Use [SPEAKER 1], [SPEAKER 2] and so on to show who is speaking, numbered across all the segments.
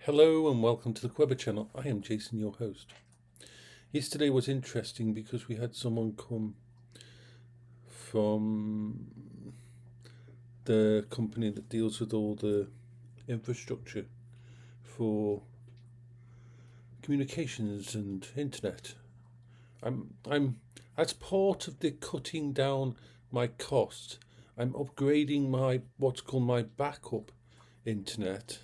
[SPEAKER 1] Hello and welcome to the Quibber channel. I am Jason, your host. Yesterday was interesting because we had someone come from the company that deals with all the infrastructure for communications and internet. I'm as part of the cutting down my cost, I'm upgrading my what's called my backup internet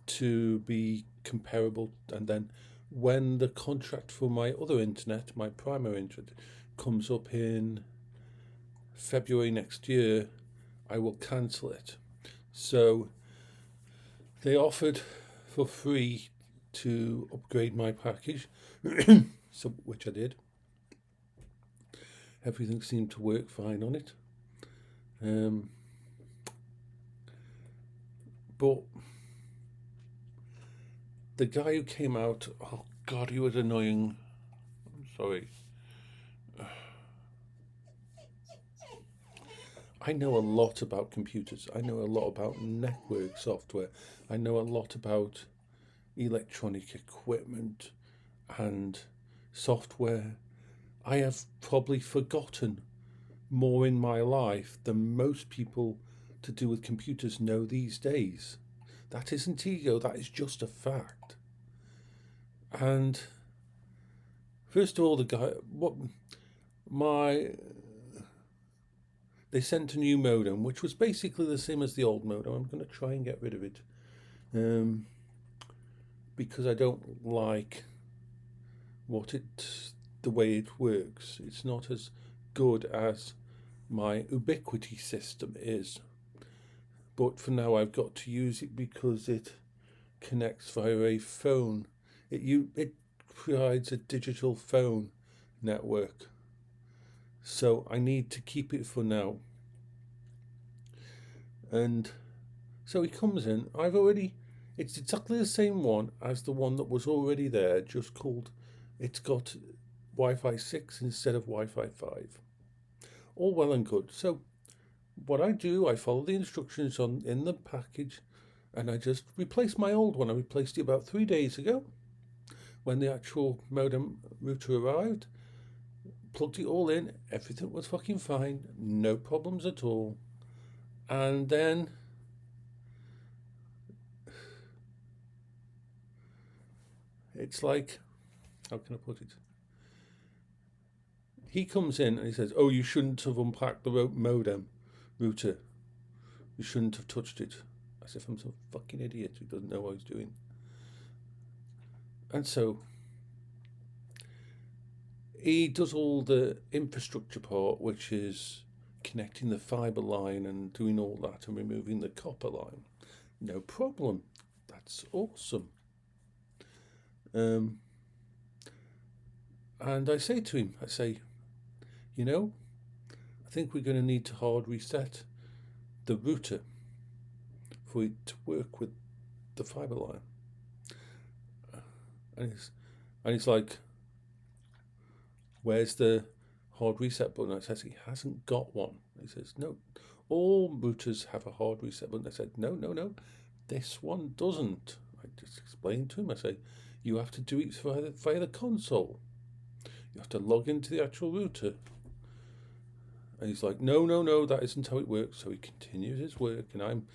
[SPEAKER 1] to be comparable, and then when the contract for my other internet, my primary internet, comes up in February next year, I will cancel it. So they offered for free to upgrade my package, so which I did. Everything seemed to work fine on it. But the guy who came out, oh God, he was annoying. I'm sorry. I know a lot about computers. I know a lot about network software. I know a lot about electronic equipment and software. I have probably forgotten more in my life than most people to do with computers know these days. That isn't ego, that is just a fact. And first of all, the guy, they sent a new modem, which was basically the same as the old modem. I'm going to try and get rid of it because I don't like the way it works. It's not as good as my Ubiquiti system is. But for now, I've got to use it because it connects via a phone. It provides a digital phone network. So I need to keep it for now. And so he comes in. It's exactly the same one as the one that was already there, just it's got Wi-Fi 6 instead of Wi-Fi 5. All well and good. So what I do, I follow the instructions in the package, and I just replace my old one. I replaced it about 3 days ago when the actual modem router arrived. Plugged it all in, everything was fucking fine, no problems at all. And then it's like, how can I put it? He comes in and he says, "Oh, you shouldn't have unpacked the modem router. You shouldn't have touched it." As if I'm some fucking idiot who doesn't know what he's doing. And so he does all the infrastructure part, which is connecting the fibre line and doing all that and removing the copper line. No problem. That's awesome. And I say to him, I think we're going to need to hard reset the router for it to work with the fibre line. And he's like, "Where's the hard reset button?" I says, "He hasn't got one." He says, "No, all routers have a hard reset button." I said, no, this one doesn't. I just explained to him, I say, "You have to do it via the console. You have to log into the actual router." And he's like, no, that isn't how it works. So he continues his work, and I'm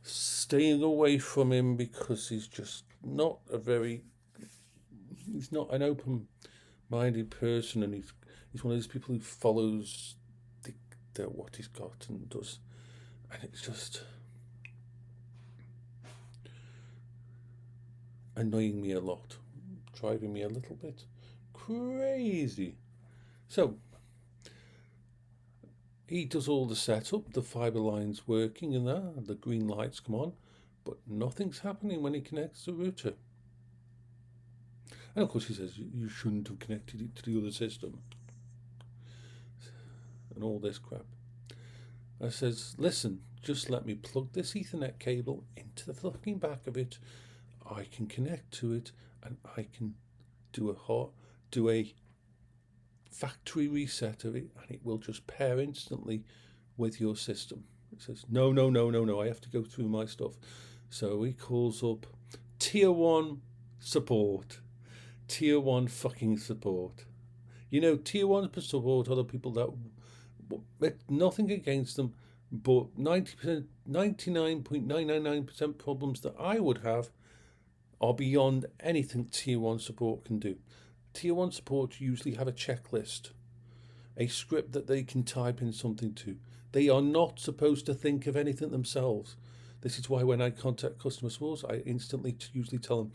[SPEAKER 1] staying away from him because he's just not he's not an open-minded person, and he's one of those people who follows what he's got and does, and it's just annoying me a lot, driving me a little bit crazy. So he does all the setup, the fibre line's working and the green lights come on, but nothing's happening when he connects the router. And of course he says, "You shouldn't have connected it to the other system," and all this crap. I says, "Listen, just let me plug this Ethernet cable into the fucking back of it. I can connect to it, and I can do a factory reset of it, and it will just pair instantly with your system." He says, no, I have to go through my stuff. So he calls up tier 1 support. Tier 1 fucking support. You know, tier 1 support are the people that, nothing against them, but 90%, 99.999% problems that I would have are beyond anything tier 1 support can do. Tier 1 support usually have a checklist, a script that they can type in something to. They are not supposed to think of anything themselves. This is why when I contact customer support, I instantly usually tell them,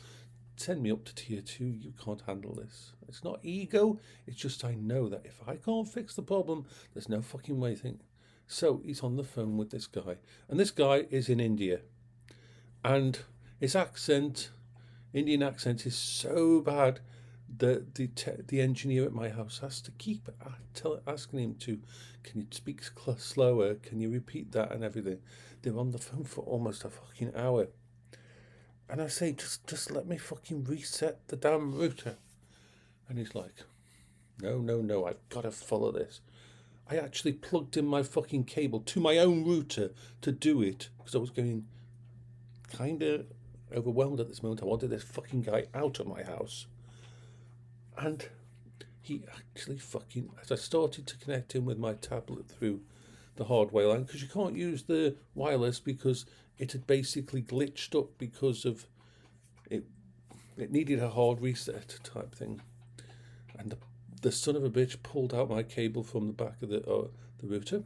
[SPEAKER 1] send me up to tier 2, you can't handle this. It's not ego, it's just I know that if I can't fix the problem, there's no fucking way thing. So he's on the phone with this guy, and this guy is in India, and his accent, Indian accent, is so bad that the engineer at my house has to keep asking him to, can you speak slower, can you repeat that and everything. They're on the phone for almost a fucking hour. And I say, just let me fucking reset the damn router. And he's like, no, I've got to follow this. I actually plugged in my fucking cable to my own router to do it, because I was getting kind of overwhelmed at this moment. I wanted this fucking guy out of my house. And he actually fucking, as I started to connect him with my tablet through the hardware line, because you can't use the wireless because it had basically glitched up because of it needed a hard reset type thing. And the son of a bitch pulled out my cable from the back of the router.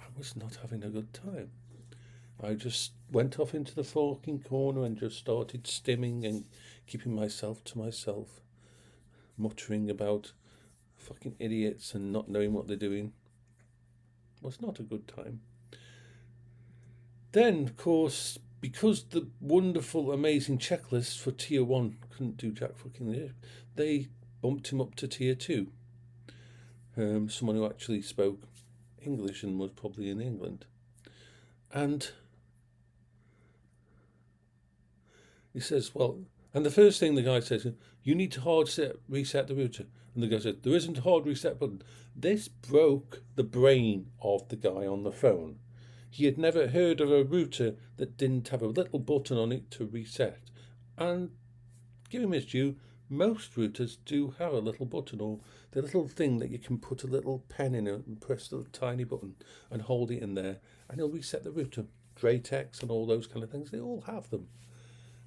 [SPEAKER 1] I was not having a good time. I just went off into the fucking corner and just started stimming and keeping myself to myself, muttering about fucking idiots and not knowing what they're doing. It was not a good time. Then, of course, because the wonderful, amazing checklist for tier 1 couldn't do jack fucking there, they bumped him up to tier 2. Someone who actually spoke English and was probably in England. And he says, well, and the first thing the guy says, you need to reset the router. And the guy said, there isn't a hard reset button. This broke the brain of the guy on the phone. He had never heard of a router that didn't have a little button on it to reset. And give him his due, most routers do have a little button, or the little thing that you can put a little pen in it and press the tiny button and hold it in there, and it'll reset the router. Dratex and all those kind of things, they all have them.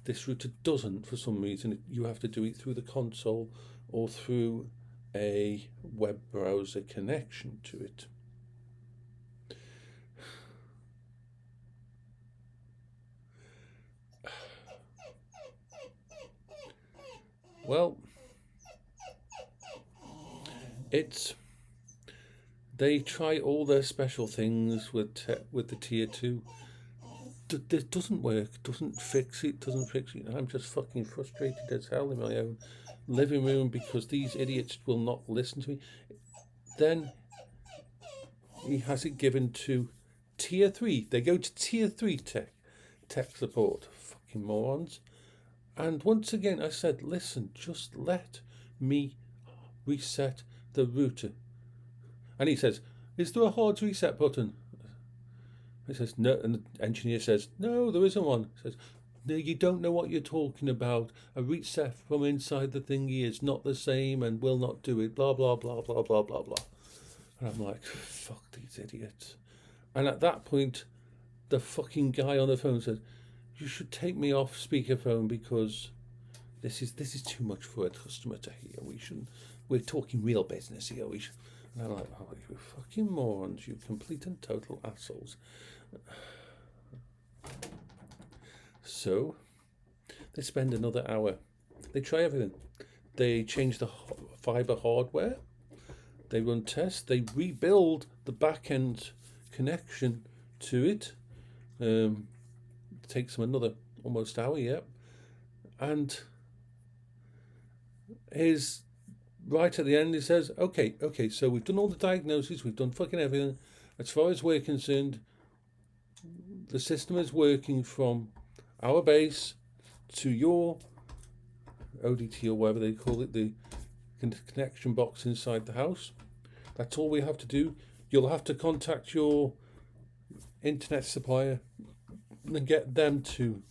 [SPEAKER 1] This router doesn't, for some reason. You have to do it through the console or through a web browser connection to it. Well, they try all their special things with the tier 2. This doesn't work, doesn't fix it. I'm just fucking frustrated as hell in my own living room because these idiots will not listen to me. Then he has it given to tier 3. They go to tier 3 tech support. Fucking morons. And once again I said, listen, just let me reset the router. And he says, is there a hard reset button? He says, no, and the engineer says, no, there isn't one. He says, no, you don't know what you're talking about. A reset from inside the thingy is not the same and will not do it, blah, blah, blah, blah, blah, blah, blah. And I'm like, fuck these idiots. And at that point, the fucking guy on the phone says, you should take me off speakerphone because this is too much for a customer to hear. We're talking real business here. And I'm like, oh, you fucking morons, you complete and total assholes. So they spend another hour. They try everything. They change the fiber hardware. They run tests. They rebuild the back end connection to it. It takes them another almost hour, yeah. And right at the end, he says, okay, so we've done all the diagnoses, we've done fucking everything. As far as we're concerned, the system is working from our base to your ODT or whatever they call it, the connection box inside the house. That's all we have to do. You'll have to contact your internet supplier and get them to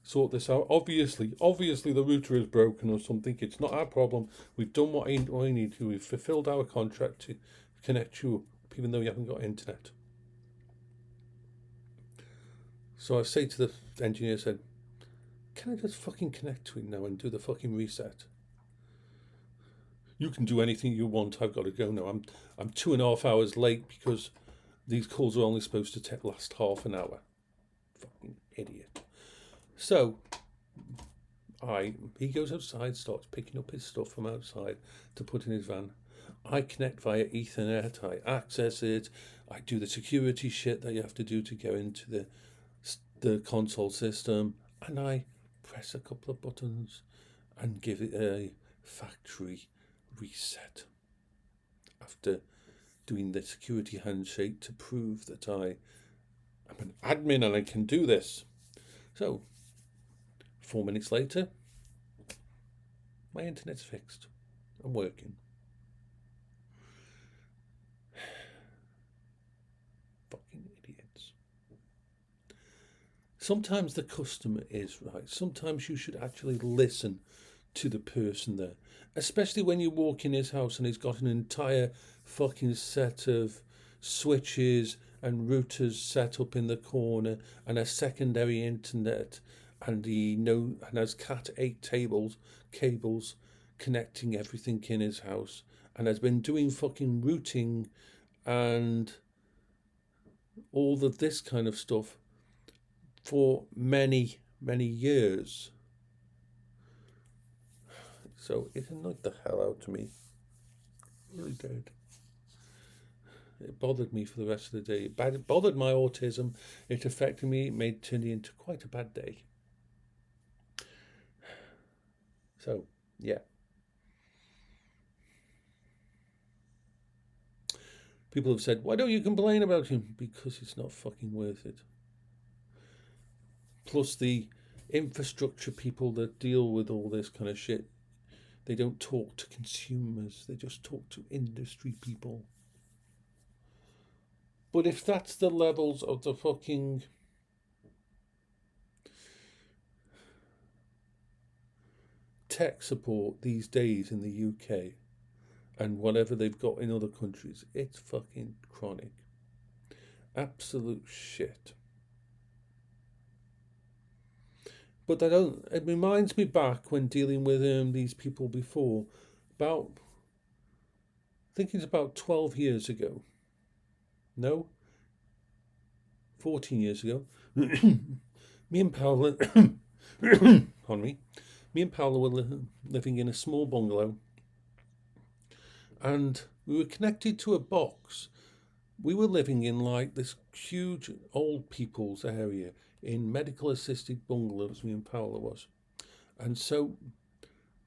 [SPEAKER 1] sort this out. Obviously the router is broken or something. It's not our problem. We've done what I need to. We've fulfilled our contract to connect you up, even though you haven't got internet. So I say to the engineer, said, can I just fucking connect to it now and do the fucking reset? You can do anything you want. I've got to go now. I'm 2.5 hours late because these calls are only supposed to last half an hour. Fucking idiot. So he goes outside, starts picking up his stuff from outside to put in his van. I connect via Ethernet. I access it. I do the security shit that you have to do to go into the console system, and I press a couple of buttons and give it a factory reset after doing the security handshake to prove that I am an admin and I can do this. So 4 minutes later, my internet's fixed and working. Fucking idiots. Sometimes the customer is right. Sometimes you should actually listen to the person there, especially when you walk in his house and he's got an entire fucking set of switches and routers set up in the corner and a secondary internet, and and has Cat 8 cables connecting everything in his house, and has been doing fucking routing and all of this kind of stuff for many, many years. So it annoyed the hell out of me. It really did. It bothered me for the rest of the day. It bothered my autism. It affected me. It turned into quite a bad day. So, yeah. People have said, why don't you complain about him? Because it's not fucking worth it. Plus the infrastructure people that deal with all this kind of shit, they don't talk to consumers. They just talk to industry people. But if that's the levels of the fucking tech support these days in the UK and whatever they've got in other countries, it's fucking chronic. Absolute shit. But it reminds me back when dealing with these people before, I think it's about 12 years ago. No? 14 years ago. Me and Paola, pardon me, me and Paola were living in a small bungalow, and we were connected to a box. We were living in like this huge old people's area in medical assisted bungalows, me and Paola was. And so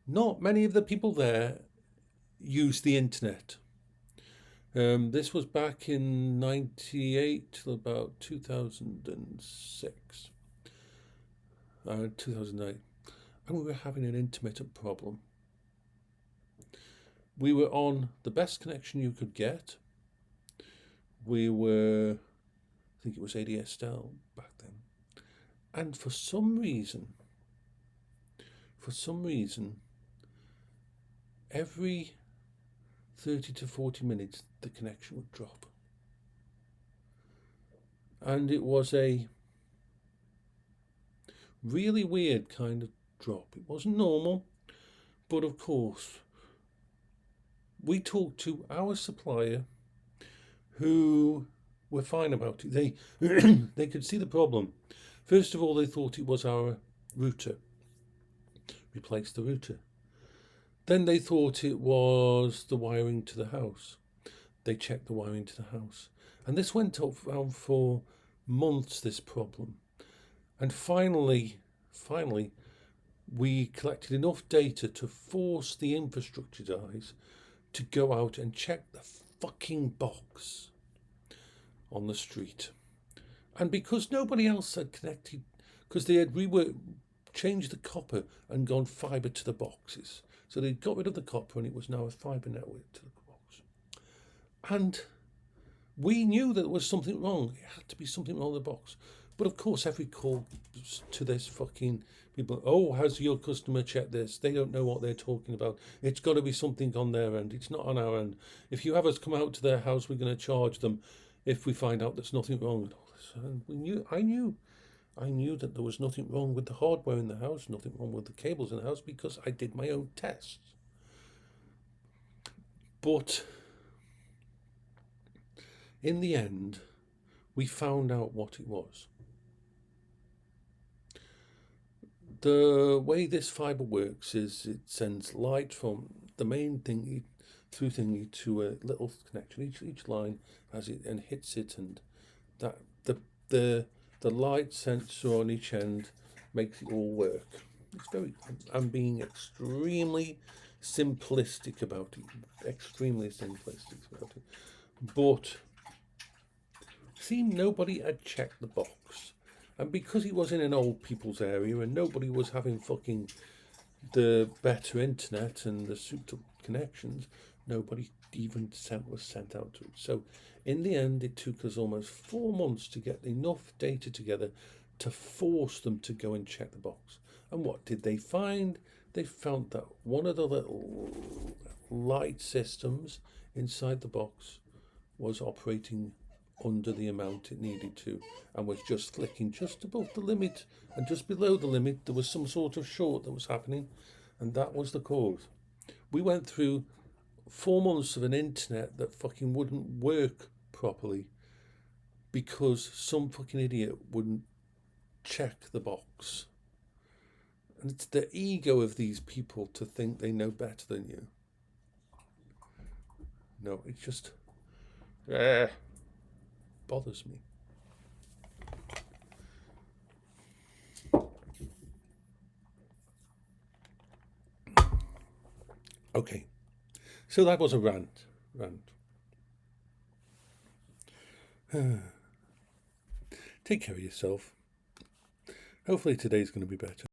[SPEAKER 1] not many of the people there used the internet. This was back in 98 till about 2006. 2008. And we were having an intermittent problem. We were on the best connection you could get. We were, I think it was ADSL back then. And for some reason, every 30 to 40 minutes, the connection would drop. And it was a really weird kind of drop. It wasn't normal, but of course, we talked to our supplier who were fine about it. They could see the problem. First of all, they thought it was our router. Replaced the router. Then they thought it was the wiring to the house. They checked the wiring to the house. And this went on for months, this problem. And finally, we collected enough data to force the infrastructure guys to go out and check the fucking box on the street. And because nobody else had connected, because they had changed the copper and gone fibre to the boxes. So they got rid of the copper and it was now a fibre network to the box. And we knew that there was something wrong. It had to be something wrong with the box. But of course, every call to this fucking people, oh, has your customer checked this? They don't know what they're talking about. It's got to be something on their end. It's not on our end. If you have us come out to their house, we're going to charge them if we find out there's nothing wrong with all this. And I knew that there was nothing wrong with the hardware in the house, nothing wrong with the cables in the house, because I did my own tests. But in the end, we found out what it was. The way this fibre works is it sends light from the main thingy through thingy to a little connection. Each line has it and hits it, and that the light sensor on each end makes it all work. It's very. I'm being extremely simplistic about it. Extremely simplistic about it. But see, nobody had checked the box. And because it was in an old people's area and nobody was having fucking the better internet and the souped up connections, nobody even was sent out to it. So in the end, it took us almost 4 months to get enough data together to force them to go and check the box. And what did they find? They found that one of the little light systems inside the box was operating under the amount it needed to, and was just flicking just above the limit, and just below the limit there was some sort of short that was happening, and that was the cause. We went through 4 months of an internet that fucking wouldn't work properly because some fucking idiot wouldn't check the box. And it's the ego of these people to think they know better than you. No, it's just bothers me. Okay, so that was a rant. Take care of yourself. Hopefully today's going to be better.